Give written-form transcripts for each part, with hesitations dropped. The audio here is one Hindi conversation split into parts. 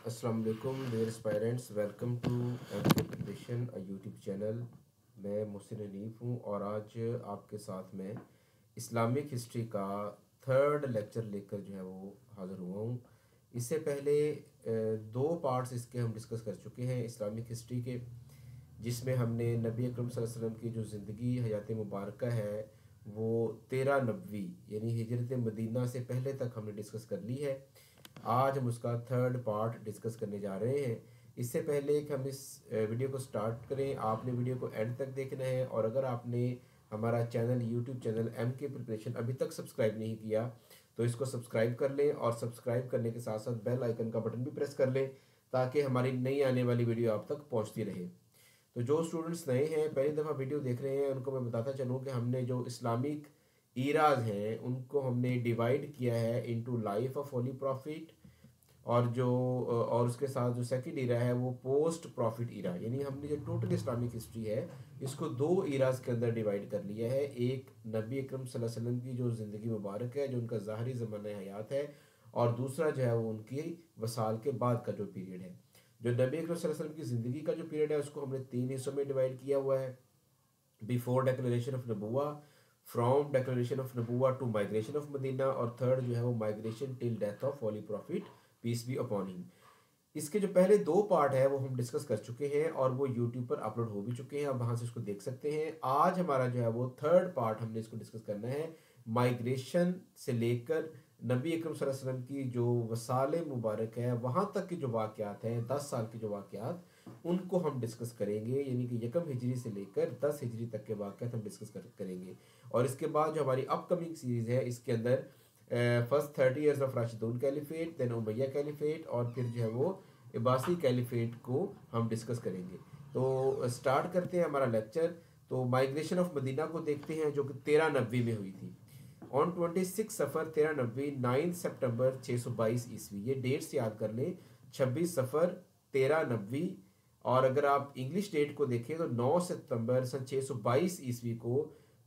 अस्सलाम वालेकुम dear aspirants, welcome to MK preparation YouTube channel. मैं मोहसिन हनीफ हूँ और आज आपके साथ मैं इस्लामिक हिस्ट्री का थर्ड लेक्चर लेकर जो है वो हाज़िर हुआ हूँ। इससे पहले दो पार्ट्स इसके हम डिस्कस कर चुके हैं इस्लामिक हिस्ट्री के, जिसमें हमने नबी अकरम सल्लल्लाहु अलैहि वसल्लम की जो ज़िंदगी हयात मुबारक है वो 13 नबवी यानी हिजरत मदीना से पहले तक हमने डिस्कस कर ली है। आज हम उसका थर्ड पार्ट डिस्कस करने जा रहे हैं। इससे पहले कि हम इस वीडियो को स्टार्ट करें, आपने वीडियो को एंड तक देखना है और अगर आपने हमारा चैनल यूट्यूब चैनल एम के प्रिपरेशन अभी तक सब्सक्राइब नहीं किया तो इसको सब्सक्राइब कर लें और सब्सक्राइब करने के साथ साथ बेल आइकन का बटन भी प्रेस कर लें ताकि हमारी नई आने वाली वीडियो आप तक पहुंचती रहे। तो जो स्टूडेंट्स नए हैं, पहली दफ़ा वीडियो देख रहे हैं, उनको मैं बताता चलूँ कि हमने जो इस्लामिक ईराज हैं उनको हमने डिवाइड किया है into life of holy profit और उसके साथ जो सेकंड ईरा है वो पोस्ट प्रॉफिट ईरा, यानी हमने जो टोटल इस्लामिक हिस्ट्री है इसको दो ईराज के अंदर डिवाइड कर लिया है। एक नबी अकरम सल्लल्लाहु अलैहि वसल्लम की जो ज़िंदगी मुबारक है, जो उनका ज़ाहरी ज़माना हयात है, और दूसरा जो है वो उनकी वसाल के बाद का जो पीरियड है। जो नबी अकरम सल्लल्लाहु अलैहि वसल्लम की ज़िंदगी का जो पीरियड है उसको हमने तीन हिस्सों में डिवाइड किया हुआ है। बिफोर डेक्लेरेशन ऑफ नबुवा, फ्रॉम डेक्लेरेशन ऑफ नबुवा टू माइग्रेशन ऑफ मदीना, और थर्ड जो है वो migration till death of holy prophet peace be upon him. इसके जो पहले दो पार्ट है वो हम डिस्कस कर चुके हैं और वो यूट्यूब पर अपलोड हो भी चुके हैं, आप वहाँ से इसको देख सकते हैं। आज हमारा जो है वो थर्ड पार्ट हमने इसको डिस्कस करना है, माइग्रेशन से लेकर नबी अकरम सल्लल्लाहु अलैहि वसल्लम की जो वसाल मुबारक है वहाँ तक के जो वाक़यात हैं, 10 साल के जो वाक़यात, उनको हम डिस्कस करेंगे। यानी कि यकम हिजरी से लेकर 10 हिजरी तक के वाक़यात हम डिस्कस करेंगे। और इसके बाद जो हमारी अपकमिंग सीरीज़ है इसके अंदर first 30 years of Rashidun caliphate, then Umayyad caliphate, और फिर जो है वो इबासी कैलिफेट को हम डिस्कस करेंगे। तो स्टार्ट करते हैं हमारा लेक्चर। तो माइग्रेशन ऑफ मदीना को देखते हैं जो कि 1390 में हुई थी। ऑन 26 सफ़र 1390, 9 सितंबर 622 ईस्वी, ये डेट्स याद कर लें। 26 सफ़र 1390, और अगर आप इंग्लिश डेट को देखें तो 9 सितंबर सन 622 ईस्वी को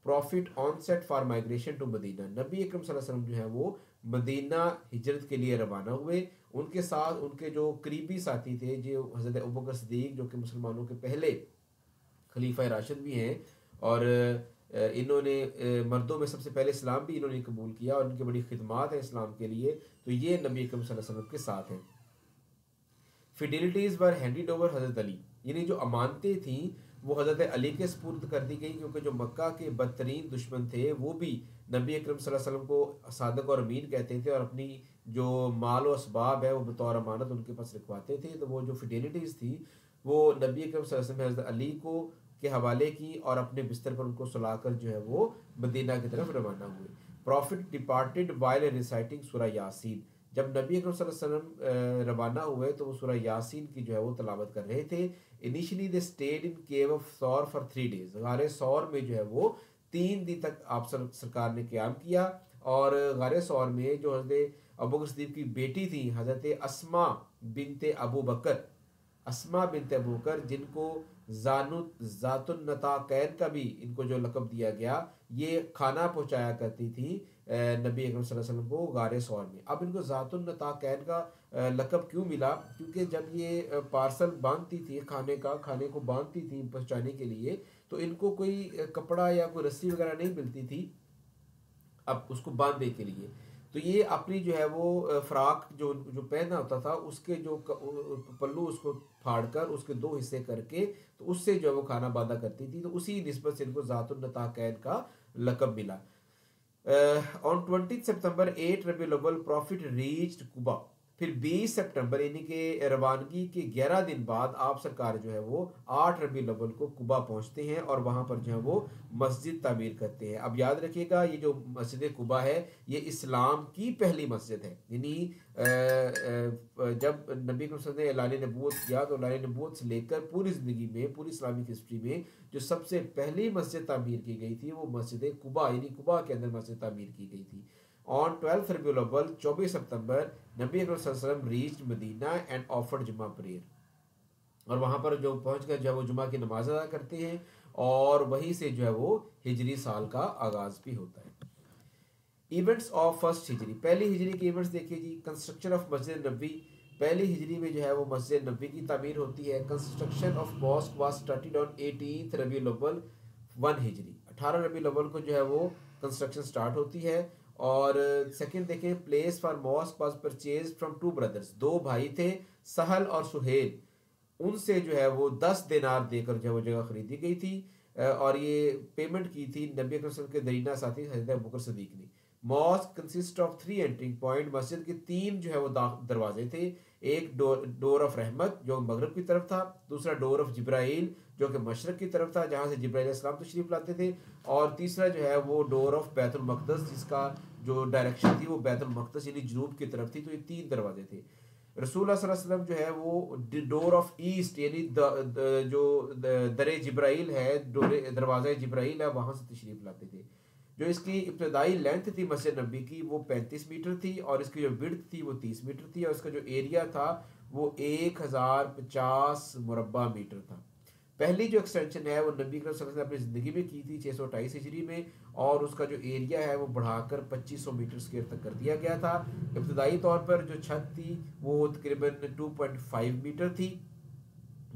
prophet onset for migration to Medina, नबी अकरम सल्लल्लाहु अलैहि वसल्लम जो है वो मदीना हिजरत के लिए रवाना हुए। उनके साथ उनके जो करीबी साथी थे, जो हज़रत अबू बकर सिद्दीक, जो कि मुसलमानों के पहले खलीफा राशिद भी हैं, और इन्होंने मर्दों में सबसे पहले इस्लाम भी इन्होंने कबूल किया और इनकी बड़ी खिदमात है इस्लाम के लिए। तो ये नबी अकरम सल्लल्लाहु अलैहि वसल्लम के साथ हैं। फिडिलिटीज़ वर हैंडिड ओवर हज़रत अली, यानी जो अमानतें थीं वो हज़रत अली के सपुर्द कर दी गई, क्योंकि जो मक्का के बदतरीन दुश्मन थे वो भी नबी अकरम सल्लल्लाहु अलैहि वसल्लम को सादक और अमीन कहते थे और अपनी जो माल व असबाब है वो बतौर अमानत उनके पास रखवाते थे। तो वो जो फिडिलिटीज़ थी वो नबी अकरम सल्लल्लाहु अलैहि वसल्लम ने हज़रत अली को के हवाले की और अपने बिस्तर पर उनको सुलाकर जो है वो मदीना की तरफ रवाना हुए। प्रॉफिट डिपार्टेड वाइल रिसाइटिंग सूरह यासीन, जब नबी अकरम सल्लल्लाहु अलैहि वसल्लम रवाना हुए तो वो सूरह यासीन की जो है वो तलावत कर रहे थे। Initially they stayed in cave of सौर फॉर 3 डेज, गारे सौर में जो है वो 3 दिन तक आप सरकार ने क़याम किया। और गारे सौर में जो हज़रत अबू बकर सिद्दीक़ की बेटी थी हज़रत अस्मा बिनते अबू बकर, अस्मा बिनते अबू बकर, जिनको जातुन नताकैन का भी इनको जो लक़ब दिया गया, ये खाना पहुंचाया करती थी नबी अकरम सल्लल्लाहु अलैहि वसल्लम को गारे सौर में। अब इनको जातुन नताकैन का लक़ब क्यों मिला? क्योंकि जब ये पार्सल बांधती थी, खाने को बांधती थी पहुंचाने के लिए, तो इनको कोई कपड़ा या कोई रस्सी वगैरह नहीं मिलती थी अब उसको बांधने के लिए। तो ये अपनी जो है वो फ्राक जो जो पहना होता था उसके जो पल्लू उसको फाड़कर उसके दो हिस्से करके तो उससे जो वो खाना बांधा करती थी। तो उसी निस्बत से इनको जातुन नताकैन का लक़ब मिला। ऑन 20 सितंबर 8 रबीउल अव्वल प्रॉफिट रीच्ड कुबा, फिर 20 सितंबर यानी कि रवानगी के 11 दिन बाद आप सरकार जो है वो 8 रबीउल अव्वल को कुबा पहुंचते हैं और वहां पर जो है वो मस्जिद तामीर करते हैं। अब याद रखिएगा ये जो मस्जिद कुबा है ये इस्लाम की पहली मस्जिद है। यानी जब नबी ने ऐलान नबूवत किया तो ऐलान नबूवत से लेकर पूरी ज़िंदगी में, पूरी इस्लामिक हिस्ट्री में जो सबसे पहली मस्जिद तामीर की गई थी वो मस्जिद कुबा, यानी कुबा के अंदर मस्जिद तामीर की गई थी। ऑन 12 रबीउल अव्वल 24 सितंबर नबी अकरम सल्लल्लाहु अलैहि वसल्लम रीच्ड मदीना एंड ऑफर्ड जुमा प्रेयर, और वहाँ पर जो पहुँच कर जो है वो जुमा की नमाज अदा करते हैं और वहीं से जो है वो हिजरी साल का आगाज़ भी होता है। इवेंट्स ऑफ फर्स्ट हिजरी, पहली हिजरी के इवेंट्स देखिए जी। कंस्ट्रक्शन ऑफ मस्जिद नबी, पहली हिजरी में जो है वो मस्जिद नबी की तामीर होती है। Construction of mosque was started on 18 रबीउल अव्वल 1 हिजरी, 18 रबीउल अव्वल को जो है वो कंस्ट्रक्शन स्टार्ट होती है। और सेकंड देखें, place for mosque was purchase from two brothers, दो भाई थे सहल और सुहेल, उनसे जो है वो 10 दिनार देकर जो है वो जगह खरीदी गई थी। और ये पेमेंट की थी नबी अकरम सल्लल्लाहु अलैहि वसल्लम के दरीना साथी हज़रत अबू बकर सिद्दीक ने। Mosque consist of 3 entering point, मस्जिद के 3 जो है वो दरवाजे थे। एक डोर ऑफ रहमत जो मगरब की तरफ था, दूसरा डोर ऑफ जिब्राइल जो कि मशरक की तरफ था जहाँ से जिब्राइल अलैहिस्सलाम तशरीफ लाते थे, और तीसरा जो है वो डोर ऑफ बैतुल मक़दस जिसका जो डायरेक्शन थी वो बैतुल मक़दस यानी जुनूब की तरफ थी। तो ये 3 दरवाजे थे। रसूलुल्लाह सल्लल्लाहु अलैहि वसल्लम जो है वो डोर ऑफ ईस्ट यानी जो दरे जिब्राइल है, दरवाज़ा जिब्राइल है, वहाँ से तशरीफ़ लाते थे। जो इसकी इब्तदाई लेंथ थी मस्जिद नबी की वो 35 मीटर थी, और इसकी जो विड्थ थी वो 30 मीटर थी, और इसका जो एरिया था वो 1050 मुरब्बा मीटर था। पहली जो एक्सटेंशन है वो नबी करीम सल्लल्लाहु अलैहि वसल्लम ने अपनी ज़िंदगी में की थी 628 हिजरी में, और उसका जो एरिया है वो बढ़ाकर 2500 मीटर स्क्वायर तक कर दिया गया था। इब्तदाई तौर पर जो छत थी वो तकरीबन 2.5 मीटर थी,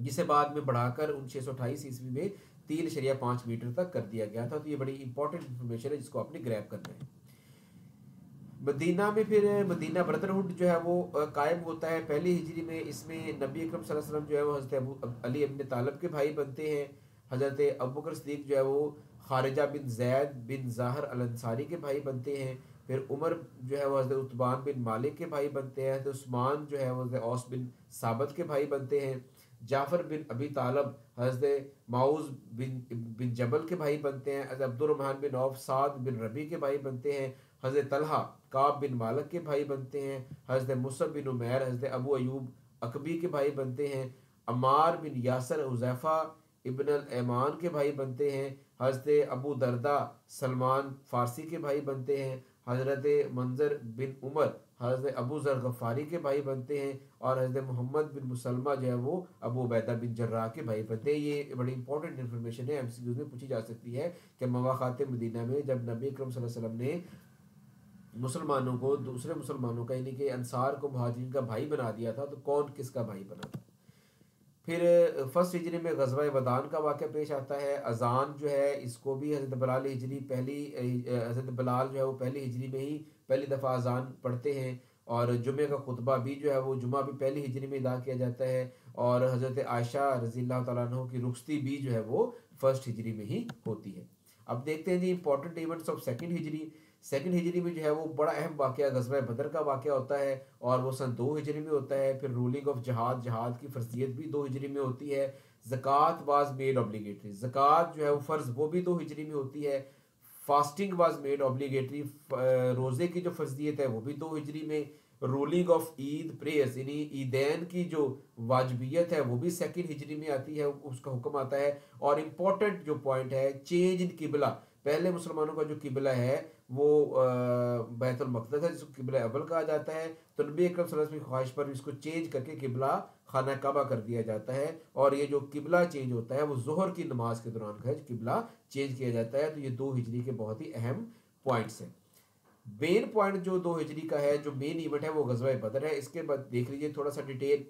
जिसे बाद में बढ़ाकर 628 ईस्वी में 3.5 मीटर तक कर दिया गया था। तो ये बड़ी इंपॉर्टेंट इंफॉर्मेशन है जिसको आपने ग्रैब करना है। मदीना में फिर मदीना ब्रदरहुड जो है वो कायम होता है पहली हिजरी में। इसमें नबी अकरम सल्लल्लाहु अलैहि वसल्लम जो है वो हज़रत अली इब्न तालिब के भाई बनते हैं। हज़रत अबू बकर सिद्दीक जो है वो खारिजा बिन जैद बिन ज़ाहर अल अंसारी के भाई बनते हैं। फिर उमर जो है वो हज़रत उतबान बिन मालिक के भाई बनते हैं। तो उस्मान जो है वो हज़रत औस बिन साबित के भाई बनते हैं। जाफ़र बिन अबी तालब हज़रत माउज़ बिन जबल के भाई बनते हैं। हज़रत अब्दुर्रहमान बिन औफ साद बिन रबी के भाई बनते हैं। हज़रत तलहा काब बिन मालिक के भाई बनते हैं। हज़रत मुसब बिन उमैर हज़रत अबू अयूब अकबी के भाई बनते हैं। अम्मार बिन यासर हुज़ैफ़ा इब्न अल ऐमान के भाई बनते हैं। हज़रत अबू दरदा सलमान फ़ारसी के भाई बनते हैं। हज़रत मंजर बिन उमर हज़रत अबू ज़र गफ़ारी के भाई बनते हैं। और हज़रत मोहम्मद बिन मुसलमा जो है वो अबू उबैदा बिन जर्राह के भाई बनते हैं। ये बड़ी इंपॉर्टेंट इन्फॉर्मेशन है, एमसीक्यूज़ में पूछी जा सकती है कि मवाक़ात मदीना में जब नबी अकरम सल्लल्लाहु अलैहि वसल्लम ने मुसलमानों को दूसरे मुसलमानों का यानी कि अंसार को मुहाजिरीन का भाई बना दिया था, तो कौन किसका भाई बना था। फिर फर्स्ट हिजरी में ग़ज़वा वदान का वाक़या पेश आता है। अज़ान जो है इसको भी हज़रत बिलाल हिजरी पहली हज़रत बिलाल जो है वो पहली हिजरी में ही पहली दफ़ा अज़ान पढ़ते हैं। और जुमे का खुतबा भी जो है वो जुमा भी पहली हिजरी में अदा किया जाता है। और हज़रत आयशा रज़ियल्लाहु तआला अन्हा की रुख़्सती भी जो है वो फर्स्ट हिजरी में ही होती है। अब देखते हैं जी इंपॉर्टेंट इवेंट्स ऑफ सेकंड हिजरी। सेकंड हिजरी में जो है वो बड़ा अहम वाक़या ग़ज़वा बदर का वाक़या होता है, और वो सन 2 हिजरी में होता है। फिर रूलिंग ऑफ जहाद की फर्जियत भी 2 हिजरी में होती है। ज़कात वाज मेड ऑब्लिगेटरी, ज़कात जो है वो फ़र्ज़ वो भी 2 हिजरी में होती है। फास्टिंग वाज मेड ऑब्लिगेटरी, रोज़े की जो फर्जियत है वो भी 2 हिजरी में। रूलिंग ऑफ ईद प्रेयर्स यानी ईदैन की जो वाजबियत है वो भी सेकंड हिजरी में आती है, उसका हुक्म आता है। और इम्पोर्टेंट जो पॉइंट है चेंज इन किबला, पहले मुसलमानों का जो किबला है वो बैतुल मक़दस है जिसको किबला अव्वल कहा जाता है। तो नबी अकरम सल्लल्लाहु अलैहि वसल्लम की ख्वाहिश पर इसको चेंज करके किबला खाना काबा कर दिया जाता है। और ये जो किबला चेंज होता है वो ज़ोहर की नमाज के दौरान का है, किबला चेंज किया जाता है। तो ये 2 हिजरी के बहुत ही अहम पॉइंट्स हैं। मेन पॉइंट जो 2 हिजरी का है, जो मेन इवेंट है वो ग़ज़वा बदर है। इसके बाद देख लीजिए थोड़ा सा डिटेल।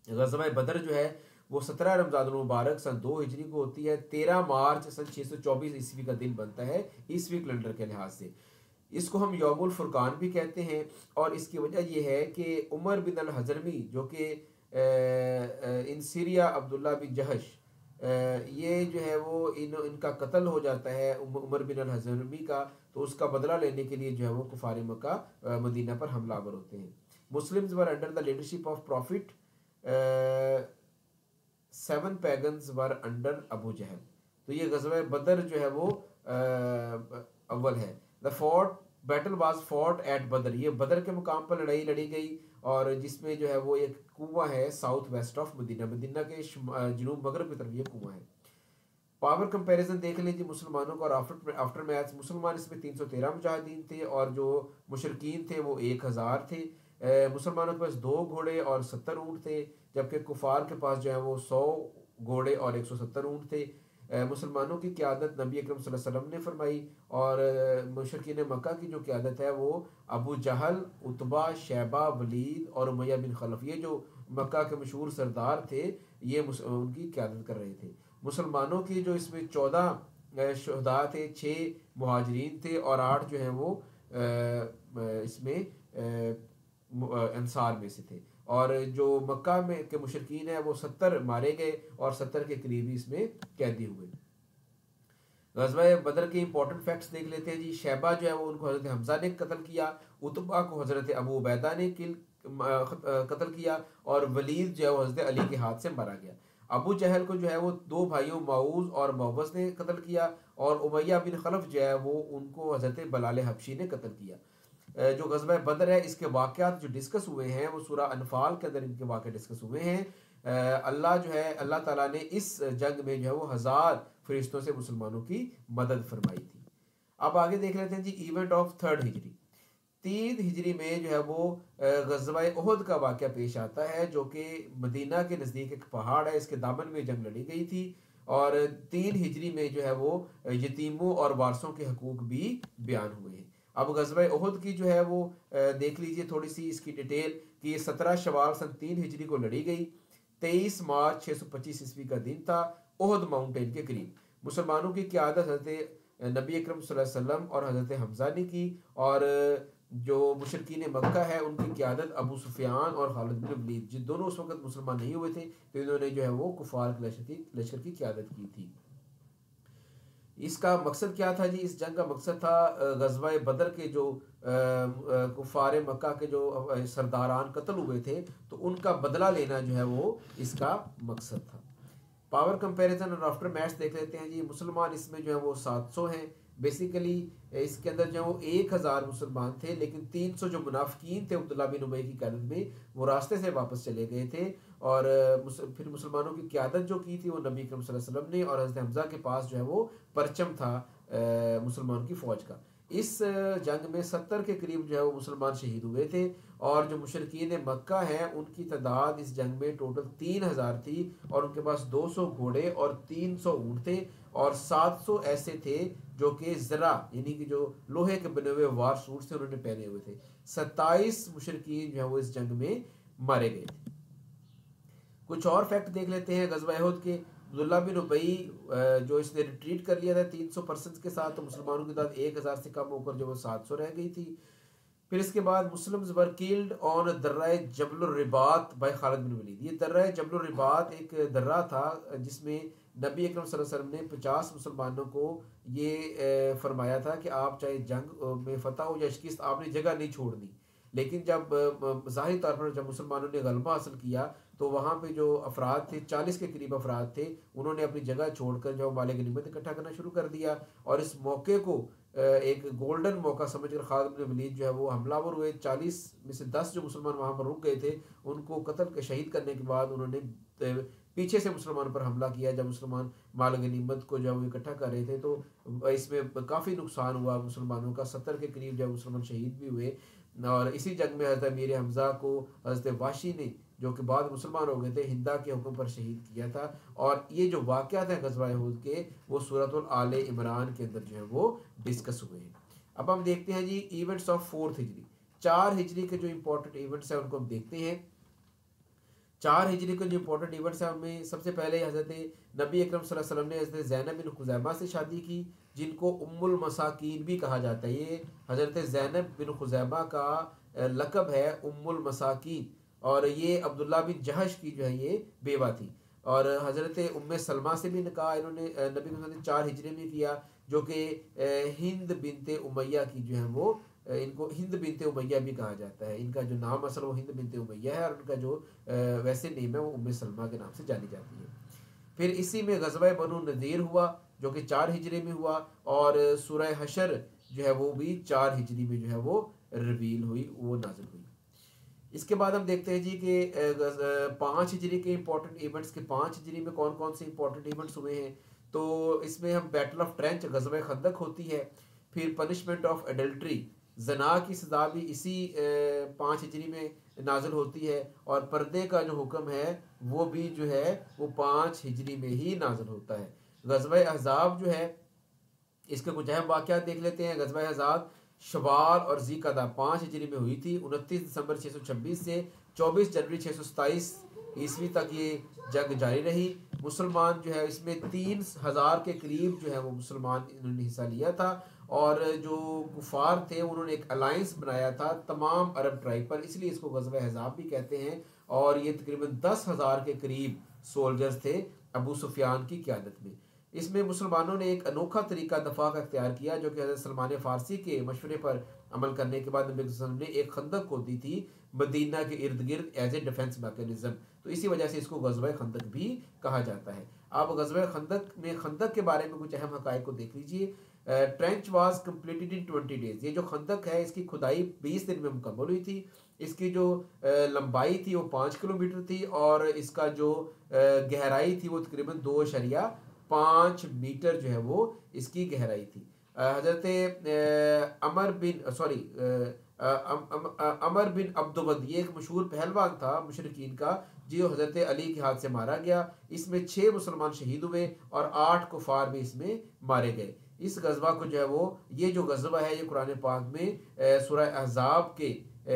ग़ज़वा बदर जो है वो 17 रमज़ान मुबारक सन 2 हिजरी को होती है। 13 मार्च सन 624 ईस्वी का दिन बनता है ईस्वी कैलेंडर के लिहाज से। इसको हम यौमुल फुरकान भी कहते हैं। और इसकी वजह यह है कि उमर बिन अल हज़रमी जो कि इन सीरिया अब्दुल्ला बिन जहश, ये जो है वो इनका कत्ल हो जाता है उमर बिन अल हज़रमी का। तो उसका बदला लेने के लिए जो है वो कुफार मक्का मदीना पर हमलावर होते हैं। Muslims were under the leadership of prophet, 7 pagans were under Abu Jahl. तो ये ग़ज़वा बदर जो है वो अव्वल है। The fort battle was fought at Badr, ये बदर के मुकाम पर लड़ाई लड़ी गई, और जिसमें जो है वो एक कुआं है south west of Medina, Medina के जनूब मगरब की तरफ ये कुआं है। पावर कंपैरिजन देख लीजिए मुसलमानों का और आफ्टर मैच। मुसलमान इसमें 313 मुजाहिदीन थे, और जो मुशरकीन थे वो 1000 थे। मुसलमानों के पास 2 घोड़े और 70 ऊँट थे, जबकि कुफार के पास जो है वो 100 घोड़े और 170 ऊँट थे। मुसलमानों की क़यादत नबी अकरम सल्लल्लाहु अलैहि वसल्लम ने फरमाई, और मुशरिकीन मक्का की जो क़यादत है वो अबू जहल, उतबा, शैबा, वलीद और उमैया बिन खलफ, ये जो मक्का के मशहूर सरदार थे, ये उनकी क़यादत कर रहे थे। मुसलमानों की जो इसमें 14 शुहदा थे, 6 मुहाजिरीन थे और 8 जो हैं वो इसमें अंसार में से थे। और जो मक्का में के मुशरिकीन हैं वो 70 मारे गए और 70 के करीबी इसमें कैदी हुए। गज़वा बदर के इंपॉर्टेंट फैक्ट्स देख लेते हैं जी। शैबा जो है वो उनको हज़रत हमज़ा ने कत्ल किया, उतबा को हज़रत अबू उबैदा ने कत्ल किया और वलीद जो है वो हज़रत अली के हाथ से मारा गया। अबू जहल को जो है वो 2 भाइयों माऊज़ और मौवस ने कत्ल किया, और उमैया बिन खलफ जो है वो उनको हज़रत बलाल हबशी ने कत्ल किया। जो गज़वा बदर है इसके वाक़यात जो डिस्कस हुए हैं वो सूरह अनफाल के अंदर इनके वाक़े डिस्कस हुए हैं। अल्लाह जो है अल्लाह ताला ने इस जंग में जो है वो 1000 फरिश्तों से मुसलमानों की मदद फरमाई थी। अब आगे देख लेते हैं जी इवेंट ऑफ 3rd हिजरी। 3 हिजरी में जो है वो गज़वा उहद का वाक़या पेश आता है, जो कि मदीना के नज़दीक एक पहाड़ है, इसके दामन में जंग लड़ी गई थी। और 3 हिजरी में जो है वो यतीमों और वारसों के हकूक़ भी बयान हुए हैं। अब गज़वा उहद की जो है वो देख लीजिए थोड़ी सी इसकी डिटेल कि 17 शवाल सन 3 हिजरी को लड़ी गई। 23 मार्च 625 ईस्वी का दिन था। उहद माउंटेन के करीब मुसलमानों की क़यादत हज़रत नबी अकरम सल्लल्लाहु अलैहि वसल्लम और हज़रत हमज़ा ने की, और जो मुशरिकीन मक्का है उनकी क़यादत अबू सुफियान और खालिद बिन वलीद, जिन दोनों उस वक्त मुसलमान नहीं हुए थे, तो इन्होंने जो है वो कुफार के लश्कर की क़यादत की थी। इसका मकसद क्या था जी? इस जंग का मकसद था गज़वा बदर के जो कुफार मक्का के जो सरदारान कत्ल हुए थे, तो उनका बदला लेना जो है वो इसका मकसद था। पावर कंपैरिजन और आफ्टर मैच देख लेते हैं जी। मुसलमान इसमें जो है वो 700 हैं। बेसिकली इसके अंदर जो है वो 1000 मुसलमान थे, लेकिन 300 जो मुनाफिकीन थे अब्दुल्ला बिन उबई की क़यादत में, वो रास्ते से वापस चले गए थे। और फिर मुसलमानों की क़यादत जो की थी वो नबी अकरम सल्लल्लाहु अलैहि वसल्लम ने, और हज़रत हमज़ा के पास जो है वो परचम था मुसलमानों की फ़ौज का। इस जंग में 70 के करीब जो है वो मुसलमान शहीद हुए थे, और जो मुशरिकीन मक्का हैं उनकी तादाद इस जंग में टोटल 3000 थी, और उनके पास 200 घोड़े और 300 ऊँट थे, और 700 ऐसे थे जो कि ज़रा यानी कि जो लोहे के बने हुए वार सूट थे उन्होंने पहने हुए थे। 27 मुशरिकीन जो है वो इस जंग में मारे गए थे। कुछ और फैक्ट देख लेते हैं गज़वा उहद के। अब्दुल्ला बिन उबई जो इसने रिट्रीट कर लिया था 300 पर्सन्स के साथ, तो मुसलमानों की तादाद 1000 से कम होकर जो वो 700 रह गई थी। फिर इसके बाद मुस्लिम्स वर किल्ड ऑन दर्रा जबल रिबात बाय खालिद बिन वलीद। ये दर्रा जबल रिबात एक दर्रा था जिसमें नबी अकरम सल्लल्लाहु अलैहि वसल्लम ने 50 मुसलमानों को ये फरमाया था कि आप चाहे जंग में फ़तह हो या शिकस्त, आपने जगह नहीं छोड़नी। लेकिन जब ज़ाहिर तौर पर जब मुसलमानों ने गलबा हासिल किया, तो वहाँ पे जो अफराद थे 40 के करीब अफराद थे, उन्होंने अपनी जगह छोड़कर जो माल गनीमत इकट्ठा करना शुरू कर दिया। और इस मौके को एक गोल्डन मौका समझकर खालिद बिन वलीद जो है वो हमलावर हुए। 40 में से 10 जो मुसलमान वहाँ पर रुक गए थे, उनको कत्ल शहीद करने के बाद उन्होंने पीछे से मुसलमान पर हमला किया। जब मुसलमान माल गनीमत को जब वो इकट्ठा कर रहे थे, तो इसमें काफ़ी नुकसान हुआ मुसलमानों का। 70 के करीब जब मुसलमान शहीद भी हुए। और इसी जंग में हज़रत अमीर हमज़ा को हज़रत वाशी ने, जो कि बाद मुसलमान हो गए थे, हिंदा के हुक्म पर शहीद किया था। और ये जो वाक़यात हैं गज़वा उहद के, वो सूरह आले इमरान के अंदर जो है वो डिस्कस हुए हैं। अब हम देखते हैं जी इवेंट्स ऑफ 4th हिजरी। 4 हिजरी के जो इंपॉर्टेंट इवेंट्स हैं उनको हम देखते हैं। 4 हिजरी के जो इंपॉर्टेंट इवेंट्स हैं उनमें सबसे पहले हज़रत नबी अकरम सल्लल्लाहु अलैहि वसल्लम ने हज़रत ज़ैनब बिन खुज़ैमा से शादी की, जिनको उम्मुल मसाकीन भी कहा जाता है। ये हज़रत ज़ैनब बिन खुज़ैमा का लक़ब है उम्मुल मसाकीन, और ये अब्दुल्ला बिन जहश की जो है ये बेवा थी। और हज़रत उम्मे सलमा से भी निकाह इन्होंने नबी ने 4 हिजरी में किया, जो कि हिंद बिनते उमैया की जो है वो, इनको हिंद बिनते उमैया भी कहा जाता है। इनका जो नाम असल वो हिंद बिनते उमैया है, और उनका जो वैसे नेम है वो उम्मे सलमा के नाम से जानी जाती है। फिर इसी में ग़ज़वा बनु नज़ीर हुआ, जो कि 4 हिजरी में हुआ, और सूरह हशर जो है वो भी 4 हिजरी में जो है वो रिवील हुई, वो नाज़िल हुई। इसके बाद हम देखते हैं जी कि 5 हिजरी के इंपॉर्टेंट इवेंट्स के 5 हिजरी में कौन कौन से इंपॉर्टेंट इवेंट्स हुए हैं। तो इसमें हम बैटल ऑफ ट्रेंच ग़ज़वा खंदक होती है। फिर पनिशमेंट ऑफ एडल्ट्री, जना की सज़ा भी इसी 5 हिजरी में नाजिल होती है, और पर्दे का जो हुक्म है वो भी जो है वो 5 हिजरी में ही नाजिल होता है। गज़वा अहज़ाब जो है इसके कुछ अहम वाक़यात देख लेते हैं। गज़वा अहज़ाब शवाल और ज़ीक़दा 5 हिजरी में हुई थी। 29 दिसंबर 626 से 24 जनवरी 627 ईस्वी तक ये जंग जारी रही। मुसलमान जो है इसमें 3000 के करीब जो है वो मुसलमान इन्होंने हिस्सा लिया था, और जो कुफार थे उन्होंने एक अलायंस बनाया था तमाम अरब ट्राइब पर, इसलिए इसको गज़वा अहज़ाब भी कहते हैं। और ये तकरीबन 10,000 के करीब सोल्जर्स थे अबू सुफियान की क़यादत में। इसमें मुसलमानों ने एक अनोखा तरीका दफा का इख्तियार किया, जो कि हज़रत सलमान फ़ारसी के मशवरे पर अमल करने के बाद नबी वसल्लम ने एक खंदक खोदी थी मदीना के इर्द गिर्द एज ए डिफेंस मैकेनिज्म। तो इसी वजह से इसको गज़वा खंदक भी कहा जाता है। आप गज़वा खंदक में खंदक के बारे में कुछ अहम हक़ाइक़ को देख लीजिए। Trench was completed in 20 days. ये जो खंदक है इसकी खुदाई 20 दिन में मुकम्मल हुई थी। इसकी जो लंबाई थी वो 5 किलोमीटर थी, और इसका जो गहराई थी वो तकरीबन 2.5 मीटर जो है वो इसकी गहराई थी। हज़रत अमर बिन अब्दुवद, ये एक मशहूर पहलवान था मुशरिकीन का, जो हज़रत अली के हाथ से मारा गया। इसमें 6 मुसलमान शहीद हुए और 8 कुफार भी इसमें मारे गए। इस गज़वा को जो है वो, ये जो गज़वा है ये कुरान पाक में सूरह अहज़ाब के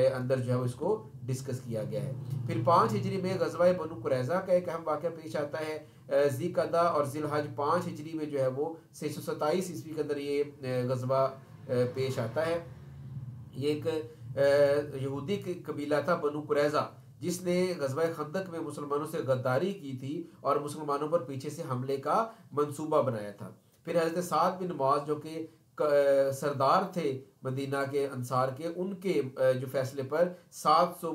अंदर जो है वो इसको डिस्कस किया गया है। फिर 5 हिजरी में गज़वा बनु कुरैज़ा का एक अहम वाक़या पेश आता है। ज़िक़दा और ज़िलहज 5 हिजरी में जो है वो 627 ईस्वी के अंदर ये गज़वा पेश आता है। ये एक यहूदी कबीला था बनु कुरैज़ा, जिसने गज़वा खंदक में मुसलमानों से गद्दारी की थी और मुसलमानों पर पीछे से हमले का मंसूबा बनाया था। फिर हज़रत साद बिन मुआज़ जो कि सरदार थे मदीना के अंसार के, उनके जो फैसले पर 700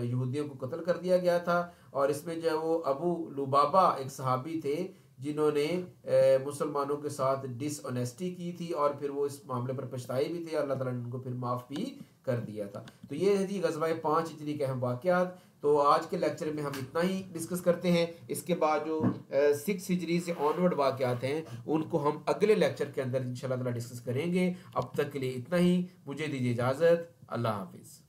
यहूदियों को कत्ल कर दिया गया था। और इसमें जो है वो अबू लुबाबा एक सहाबी थे जिन्होंने मुसलमानों के साथ डिसऑनेस्टी की थी, और फिर वो इस मामले पर पछताए भी थे। अल्लाह ताला ने उनको फिर माफ़ भी कर दिया था। तो ये है जी गज़वा 5 हिजरी के अहम वाक़यात। तो आज के लेक्चर में हम इतना ही डिस्कस करते हैं। इसके बाद जो 6 हिजरी से ऑनवर्ड वाक़यात हैं उनको हम अगले लेक्चर के अंदर इंशाल्लाह ताला डिस्कस करेंगे। अब तक के लिए इतना ही, मुझे दीजिए इजाज़त। अल्लाह हाफिज़।